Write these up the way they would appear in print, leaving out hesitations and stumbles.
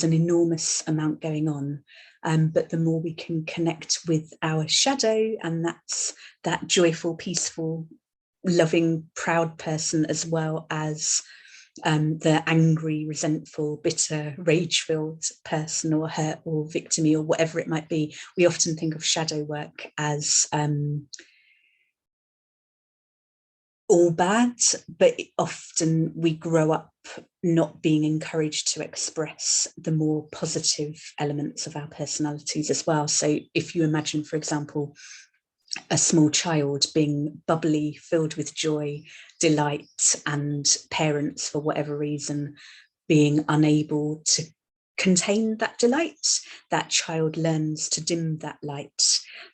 an enormous amount going on, but the more we can connect with our shadow, and that's that joyful, peaceful, loving, proud person, as well as the angry, resentful, bitter, rage-filled person, or hurt or victimy, or whatever it might be. We often think of shadow work as all bad, but often we grow up not being encouraged to express the more positive elements of our personalities as well. So if you imagine, for example, a small child being bubbly, filled with joy, delight, and parents, for whatever reason, being unable to contain that delight, that child learns to dim that light.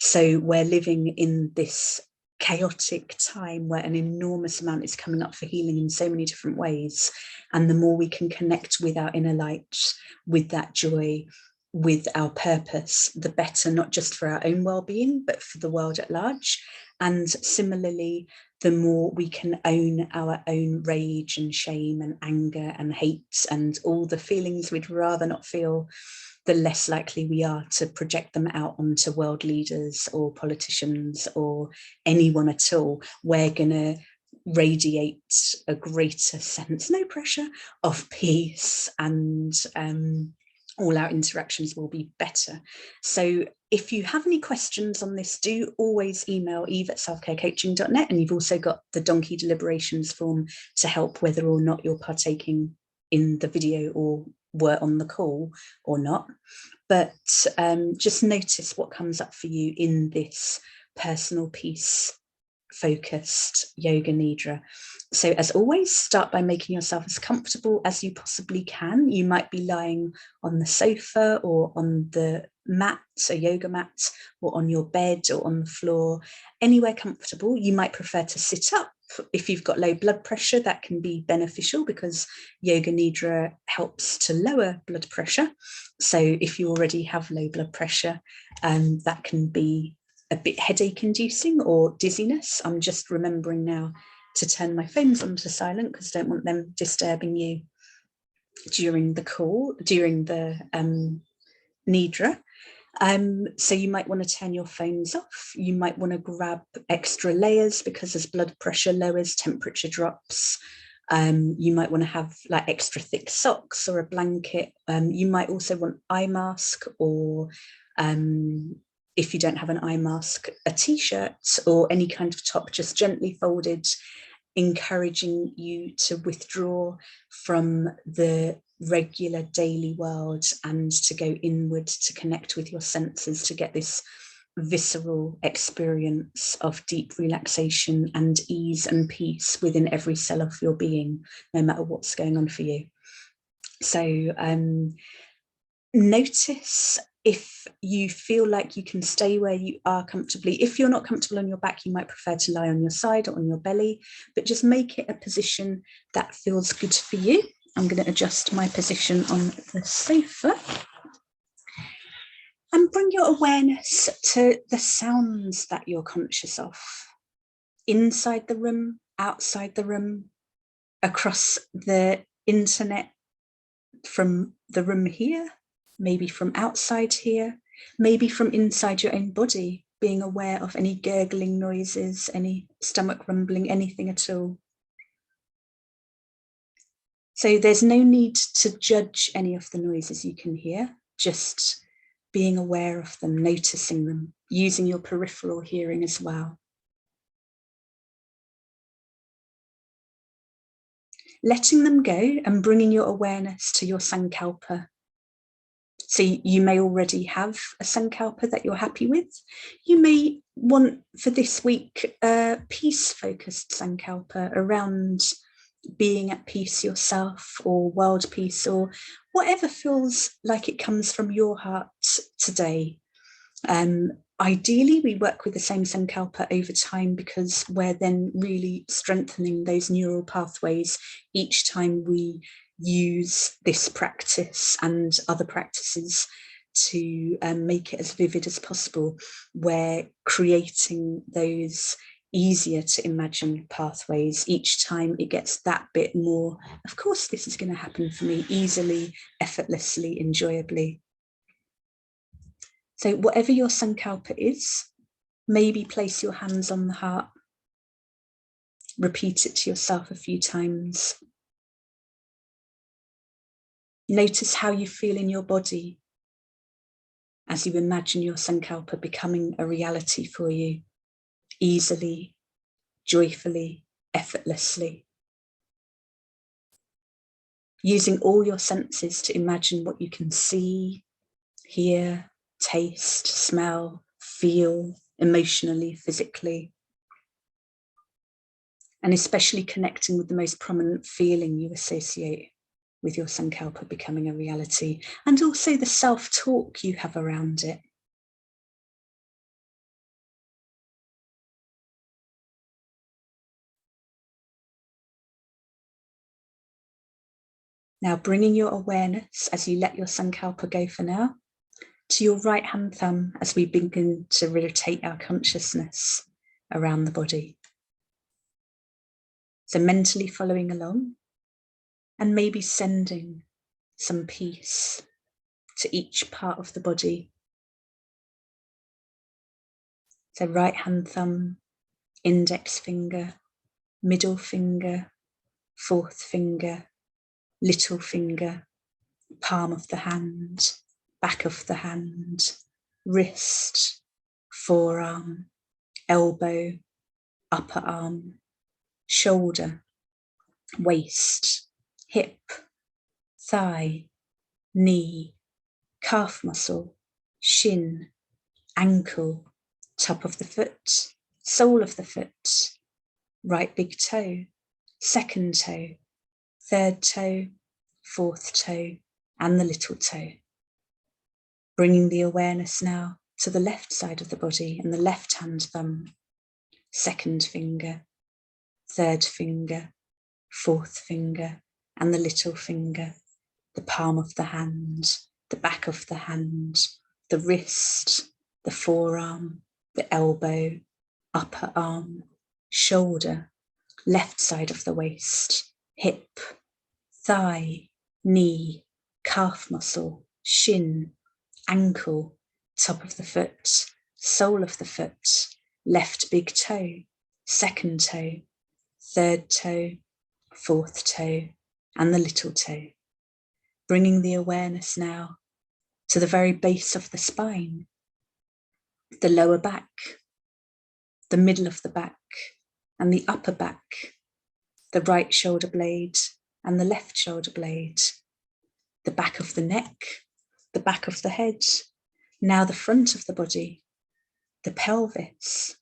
So we're living in this chaotic time where an enormous amount is coming up for healing in so many different ways. And the more we can connect with our inner light, with that joy, with our purpose, the better, not just for our own well-being, but for the world at large. And similarly, the more we can own our own rage and shame and anger and hate and all the feelings we'd rather not feel, the less likely we are to project them out onto world leaders or politicians or anyone at all. We're going to radiate a greater sense, no pressure, of peace, and all our interactions will be better. So if you have any questions on this, do always email eve@selfcarecoaching.net, and you've also got the Donkey Deliberations form to help, whether or not you're partaking in the video or were on the call or not. But just notice what comes up for you in this personal peace focused yoga nidra. So as always, start by making yourself as comfortable as you possibly can. You might be lying on the sofa or on the mat, a yoga mat, or on your bed or on the floor, anywhere comfortable. You might prefer to sit up. If you've got low blood pressure, that can be beneficial because yoga nidra helps to lower blood pressure. So if you already have low blood pressure, that can be a bit headache inducing or dizziness. I'm just remembering now to turn my phones onto silent because I don't want them disturbing you during the call, during the nidra. So you might want to turn your phones off. You might want to grab extra layers because as blood pressure lowers, temperature drops. You might want to have like extra thick socks or a blanket. You might also want eye mask, or if you don't have an eye mask, a t-shirt or any kind of top, just gently folded, encouraging you to withdraw from the regular daily world and to go inward, to connect with your senses, to get this visceral experience of deep relaxation and ease and peace within every cell of your being, no matter what's going on for you. So notice if you feel like you can stay where you are comfortably. If you're not comfortable on your back, you might prefer to lie on your side or on your belly, but just make it a position that feels good for you. I'm going to adjust my position on the sofa. And bring your awareness to the sounds that you're conscious of. Inside the room, outside the room, across the internet, from the room here, maybe from outside here, maybe from inside your own body, being aware of any gurgling noises, any stomach rumbling, anything at all. So there's no need to judge any of the noises you can hear, just being aware of them, noticing them, using your peripheral hearing as well. Letting them go and bringing your awareness to your sankalpa. So you may already have a sankalpa that you're happy with. You may want for this week a peace-focused sankalpa around being at peace yourself, or world peace, or whatever feels like it comes from your heart today. Ideally, we work with the same sankalpa over time because we're then really strengthening those neural pathways each time we use this practice and other practices to make it as vivid as possible. We're creating those easier to imagine pathways. Each time it gets that bit more, of course, this is going to happen for me easily, effortlessly, enjoyably. So whatever your sankalpa is, maybe place your hands on the heart. Repeat it to yourself a few times. Notice how you feel in your body as you imagine your sankalpa becoming a reality for you, easily, joyfully, effortlessly. Using all your senses to imagine what you can see, hear, taste, smell, feel, emotionally, physically. And especially connecting with the most prominent feeling you associate with your sankalpa becoming a reality, and also the self-talk you have around it. Now bringing your awareness, as you let your sankalpa go for now, to your right hand thumb as we begin to rotate our consciousness around the body. So mentally following along and maybe sending some peace to each part of the body. So right hand thumb, index finger, middle finger, fourth finger, little finger, palm of the hand, back of the hand, wrist, forearm, elbow, upper arm, shoulder, waist, hip, thigh, knee, calf muscle, shin, ankle, top of the foot, sole of the foot, right big toe, second toe, third toe, fourth toe, and the little toe. Bringing the awareness now to the left side of the body and the left hand thumb, second finger, third finger, fourth finger, and the little finger, the palm of the hand, the back of the hand, the wrist, the forearm, the elbow, upper arm, shoulder, left side of the waist, hip, thigh, knee, calf muscle, shin, ankle, top of the foot, sole of the foot, left big toe, second toe, third toe, fourth toe, and the little toe. Bringing the awareness now to the very base of the spine, the lower back, the middle of the back, and the upper back, the right shoulder blade and the left shoulder blade, the back of the neck, the back of the head, now the front of the body, the pelvis,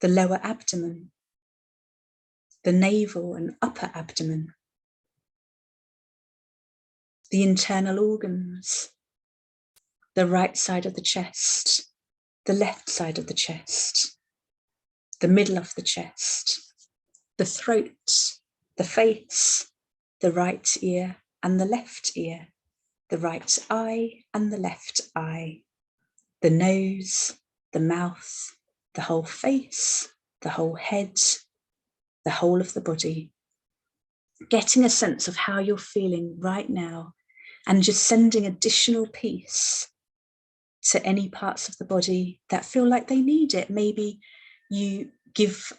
the lower abdomen, the navel and upper abdomen, the internal organs, the right side of the chest, the left side of the chest, the middle of the chest, the throat, the face, the right ear and the left ear, the right eye and the left eye, the nose, the mouth, the whole face, the whole head, the whole of the body. Getting a sense of how you're feeling right now and just sending additional peace to any parts of the body that feel like they need it. Maybe you give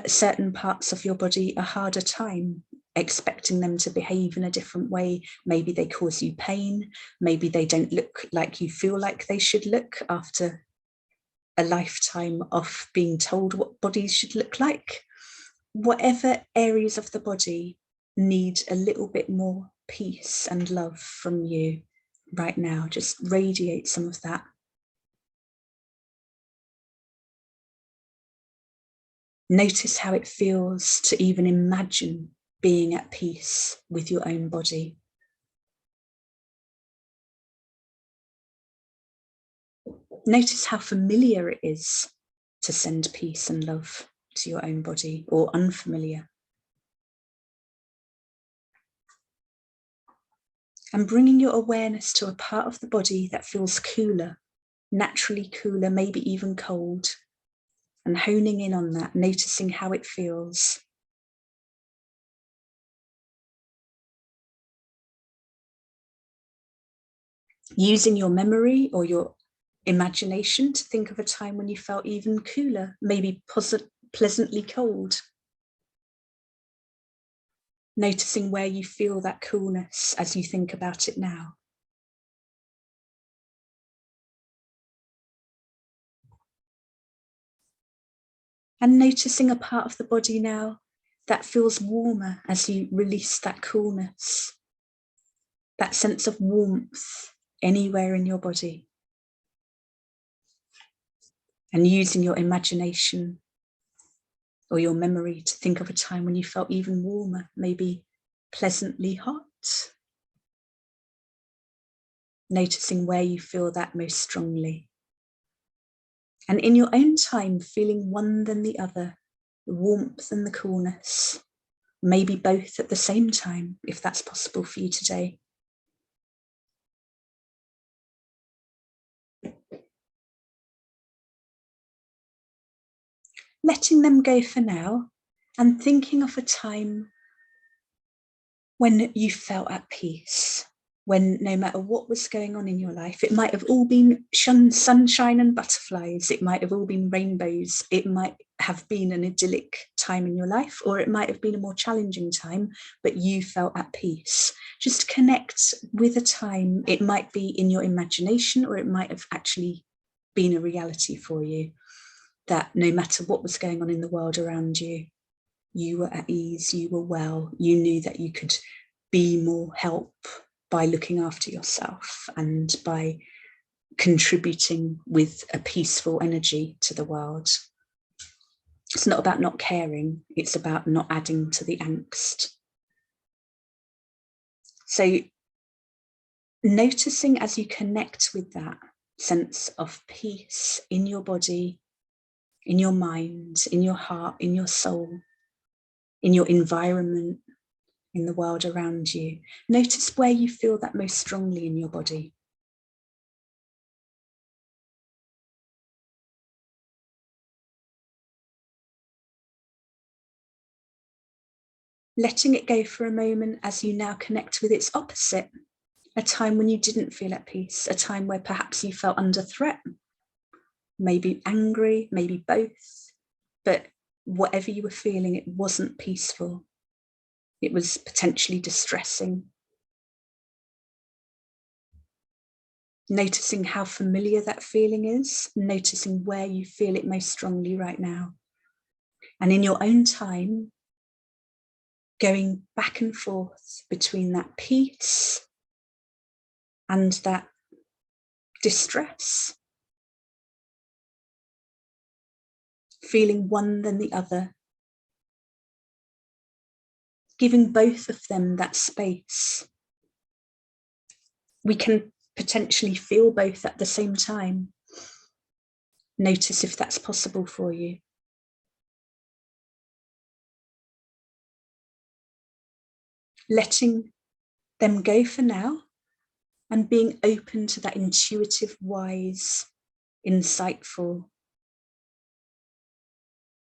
certain parts of your body a harder time, expecting them to behave in a different way. Maybe they cause you pain. Maybe they don't look like you feel like they should look after a lifetime of being told what bodies should look like. Whatever areas of the body need a little bit more peace and love from you right now, just radiate some of that. Notice how it feels to even imagine being at peace with your own body. Notice how familiar it is to send peace and love to your own body, or unfamiliar. And bringing your awareness to a part of the body that feels cooler, naturally cooler, maybe even cold, and honing in on that, noticing how it feels. Using your memory or your imagination to think of a time when you felt even cooler, maybe pleasantly cold. Noticing where you feel that coolness as you think about it now. And noticing a part of the body now that feels warmer as you release that coolness. That sense of warmth anywhere in your body. And using your imagination or your memory to think of a time when you felt even warmer, maybe pleasantly hot. Noticing where you feel that most strongly. And in your own time, feeling one than the other, the warmth and the coolness, maybe both at the same time, if that's possible for you today. Letting them go for now and thinking of a time when you felt at peace, when no matter what was going on in your life, it might have all been sunshine and butterflies, it might have all been rainbows, it might have been an idyllic time in your life, or it might have been a more challenging time, but you felt at peace. Just connect with a time. It might be in your imagination, or it might have actually been a reality for you, that no matter what was going on in the world around you, you were at ease, you were well, you knew that you could be more help by looking after yourself and by contributing with a peaceful energy to the world. It's not about not caring, it's about not adding to the angst. So noticing as you connect with that sense of peace in your body, in your mind, in your heart, in your soul, in your environment, in the world around you. Notice where you feel that most strongly in your body. Letting it go for a moment as you now connect with its opposite, a time when you didn't feel at peace, a time where perhaps you felt under threat, maybe angry, maybe both, but whatever you were feeling, it wasn't peaceful. It was potentially distressing. Noticing how familiar that feeling is, noticing where you feel it most strongly right now. And in your own time, going back and forth between that peace and that distress, feeling one than the other, giving both of them that space. We can potentially feel both at the same time. Notice if that's possible for you. Letting them go for now and being open to that intuitive, wise, insightful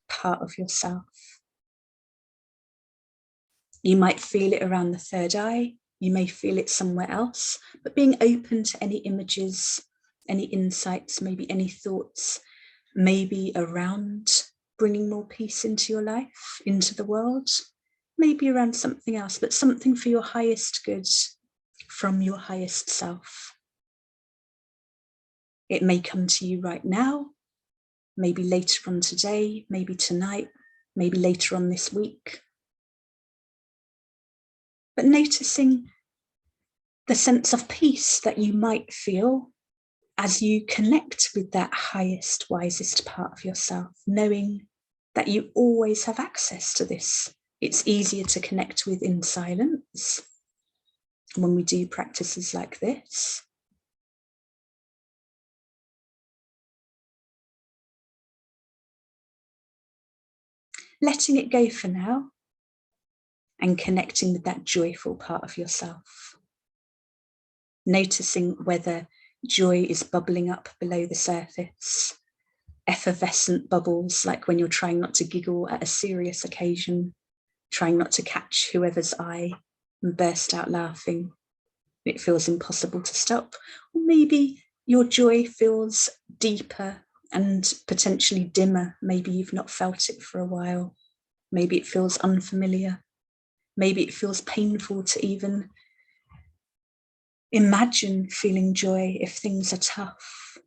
part of yourself. You might feel it around the third eye, you may feel it somewhere else, but being open to any images, any insights, maybe any thoughts, maybe around bringing more peace into your life, into the world, maybe around something else, but something for your highest good, from your highest self. It may come to you right now, maybe later on today, maybe tonight, maybe later on this week. But noticing the sense of peace that you might feel as you connect with that highest, wisest part of yourself, knowing that you always have access to this. It's easier to connect with in silence when we do practices like this. Letting it go for now and connecting with that joyful part of yourself. Noticing whether joy is bubbling up below the surface, effervescent bubbles, like when you're trying not to giggle at a serious occasion, trying not to catch whoever's eye and burst out laughing. It feels impossible to stop. Or maybe your joy feels deeper and potentially dimmer. Maybe you've not felt it for a while. Maybe it feels unfamiliar. Maybe it feels painful to even imagine feeling joy if things are tough.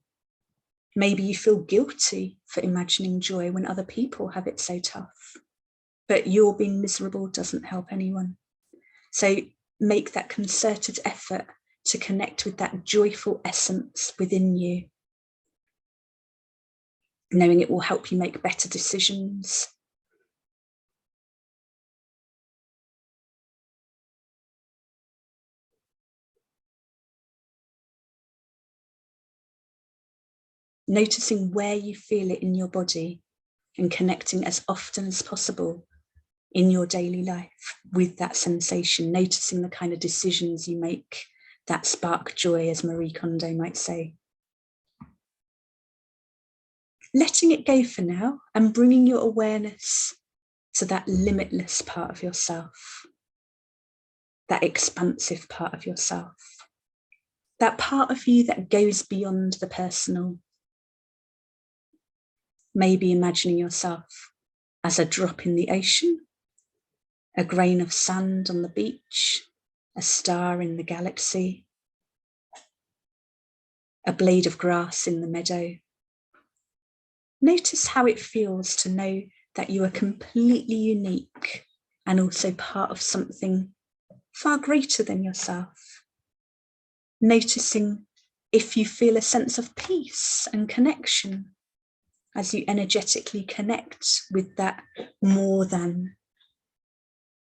Maybe you feel guilty for imagining joy when other people have it so tough. But your being miserable doesn't help anyone. So make that concerted effort to connect with that joyful essence within you, knowing it will help you make better decisions. Noticing where you feel it in your body and connecting as often as possible in your daily life with that sensation, noticing the kind of decisions you make that spark joy, as Marie Kondo might say. Letting it go for now and bringing your awareness to that limitless part of yourself, that expansive part of yourself, that part of you that goes beyond the personal. Maybe imagining yourself as a drop in the ocean, a grain of sand on the beach, a star in the galaxy, a blade of grass in the meadow. Notice how it feels to know that you are completely unique and also part of something far greater than yourself. Noticing if you feel a sense of peace and connection as you energetically connect with that more than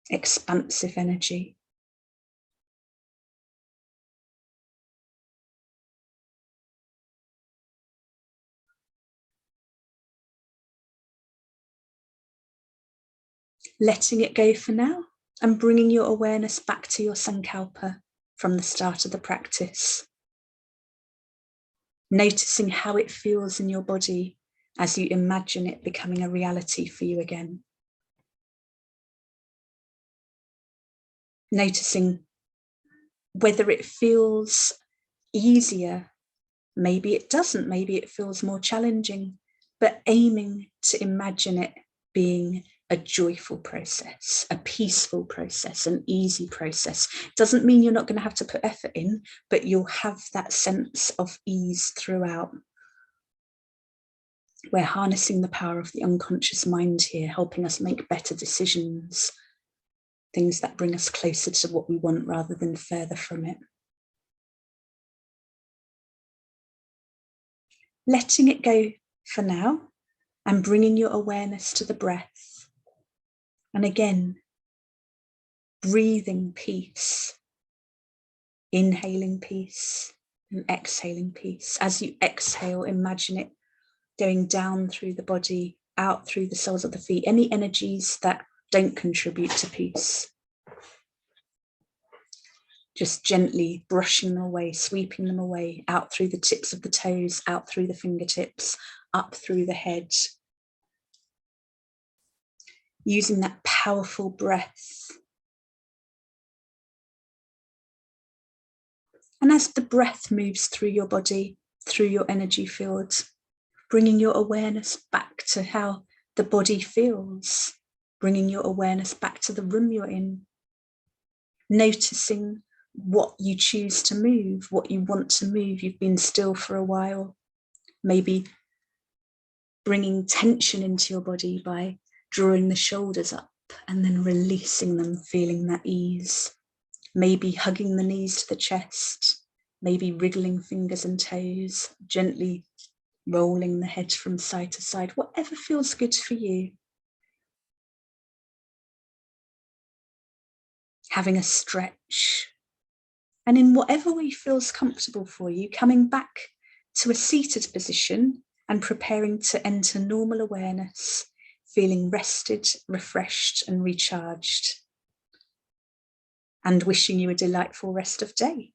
expansive energy. Letting it go for now and bringing your awareness back to your sankalpa from the start of the practice. Noticing how it feels in your body as you imagine it becoming a reality for you again. Noticing whether it feels easier, maybe it doesn't, maybe it feels more challenging, but aiming to imagine it being a joyful process, a peaceful process, an easy process. Doesn't mean you're not going to have to put effort in, but you'll have that sense of ease throughout. We're harnessing the power of the unconscious mind here, helping us make better decisions, things that bring us closer to what we want rather than further from it. Letting it go for now and bringing your awareness to the breath. And again, breathing peace, inhaling peace and exhaling peace. As you exhale, imagine it going down through the body, out through the soles of the feet, any energies that don't contribute to peace. Just gently brushing them away, sweeping them away, out through the tips of the toes, out through the fingertips, up through the head. Using that powerful breath. And as the breath moves through your body, through your energy field, bringing your awareness back to how the body feels, bringing your awareness back to the room you're in, noticing what you choose to move, what you want to move. You've been still for a while, maybe bringing tension into your body by drawing the shoulders up and then releasing them, feeling that ease. Maybe hugging the knees to the chest, maybe wriggling fingers and toes, gently rolling the head from side to side, whatever feels good for you. Having a stretch. And in whatever way feels comfortable for you, coming back to a seated position and preparing to enter normal awareness, feeling rested, refreshed, and recharged. And wishing you a delightful rest of day.